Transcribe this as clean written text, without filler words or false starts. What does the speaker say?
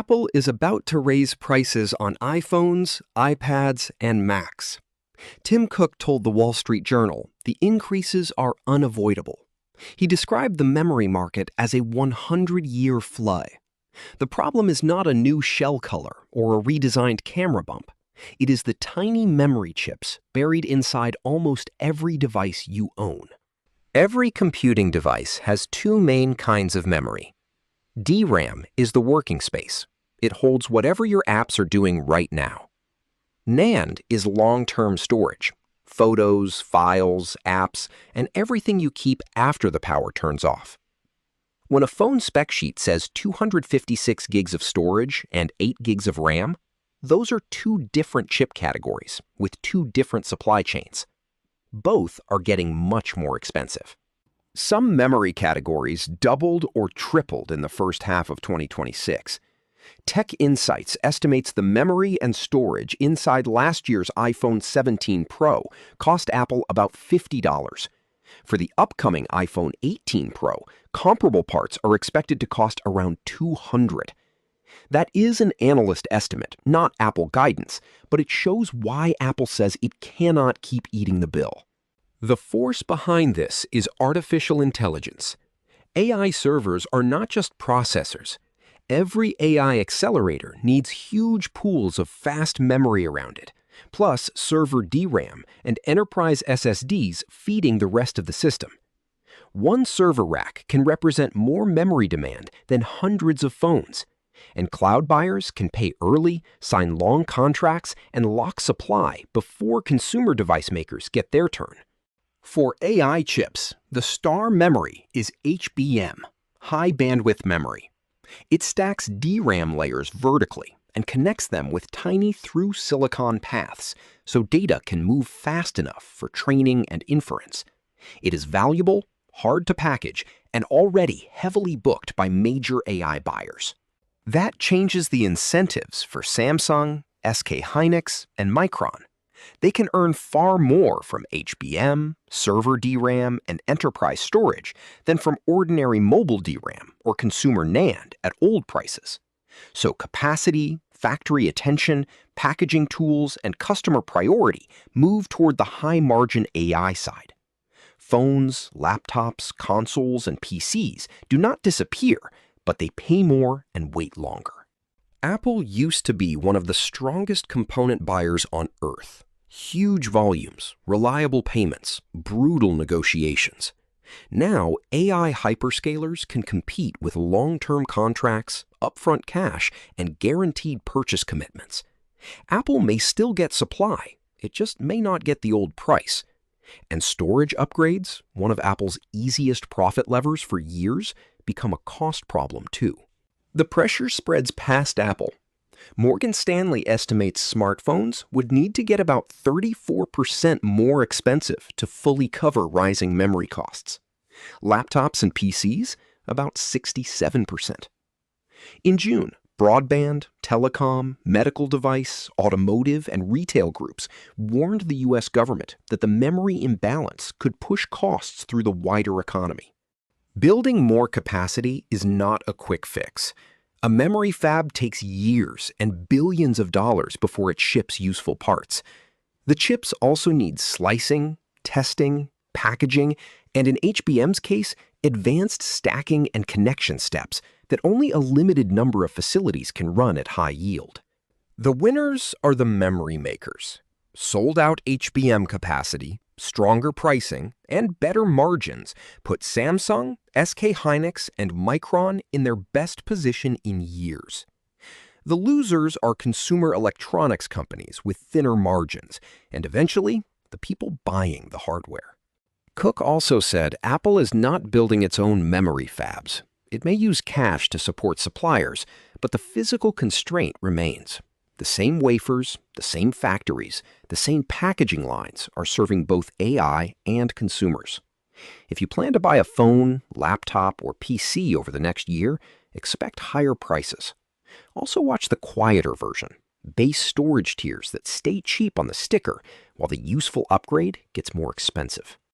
Apple is about to raise prices on iPhones, iPads, and Macs. Tim Cook told the Wall Street Journal the increases are unavoidable. He described the memory market as a 100-year flood. The problem is not a new shell color or a redesigned camera bump. It is the tiny memory chips buried inside almost every device you own. Every computing device has two main kinds of memory. DRAM is the working space. It holds whatever your apps are doing right now. NAND is long-term storage, photos, files, apps, and everything you keep after the power turns off. When a phone spec sheet says 256 gigs of storage and 8 gigs of RAM, those are two different chip categories with two different supply chains. Both are getting much more expensive. Some memory categories doubled or tripled in the first half of 2026. Tech Insights estimates the memory and storage inside last year's iPhone 17 Pro cost Apple about $50. For the upcoming iPhone 18 Pro, comparable parts are expected to cost around $200. That is an analyst estimate, not Apple guidance, but it shows why Apple says it cannot keep eating the bill. The force behind this is artificial intelligence. AI servers are not just processors. Every AI accelerator needs huge pools of fast memory around it, plus server DRAM and enterprise SSDs feeding the rest of the system. One server rack can represent more memory demand than hundreds of phones, and cloud buyers can pay early, sign long contracts, and lock supply before consumer device makers get their turn. For AI chips, the star memory is HBM, high bandwidth memory. It stacks DRAM layers vertically and connects them with tiny through-silicon paths so data can move fast enough for training and inference. It is valuable, hard to package, and already heavily booked by major AI buyers. That changes the incentives for Samsung, SK Hynix, and Micron. They can earn far more from HBM, server DRAM, and enterprise storage than from ordinary mobile DRAM or consumer NAND at old prices. So capacity, factory attention, packaging tools, and customer priority move toward the high-margin AI side. Phones, laptops, consoles, and PCs do not disappear, but they pay more and wait longer. Apple used to be one of the strongest component buyers on Earth. Huge volumes, reliable payments, brutal negotiations. Now, AI hyperscalers can compete with long-term contracts, upfront cash, and guaranteed purchase commitments. Apple may still get supply, it just may not get the old price. And storage upgrades, one of Apple's easiest profit levers for years, become a cost problem too. The pressure spreads past Apple. Morgan Stanley estimates smartphones would need to get about 34% more expensive to fully cover rising memory costs. Laptops and PCs, about 67%. In June, broadband, telecom, medical device, automotive, and retail groups warned the U.S. government that the memory imbalance could push costs through the wider economy. Building more capacity is not a quick fix. A memory fab takes years and billions of dollars before it ships useful parts. The chips also need slicing, testing, packaging, and in HBM's case, advanced stacking and connection steps that only a limited number of facilities can run at high yield. The winners are the memory makers. Sold-out HBM capacity, stronger pricing, and better margins put Samsung, SK Hynix, and Micron in their best position in years. The losers are consumer electronics companies with thinner margins, and eventually, the people buying the hardware. Cook also said Apple is not building its own memory fabs. It may use cash to support suppliers, but the physical constraint remains. The same wafers, the same factories, the same packaging lines are serving both AI and consumers. If you plan to buy a phone, laptop, or PC over the next year, expect higher prices. Also watch the quieter version, base storage tiers that stay cheap on the sticker, while the useful upgrade gets more expensive.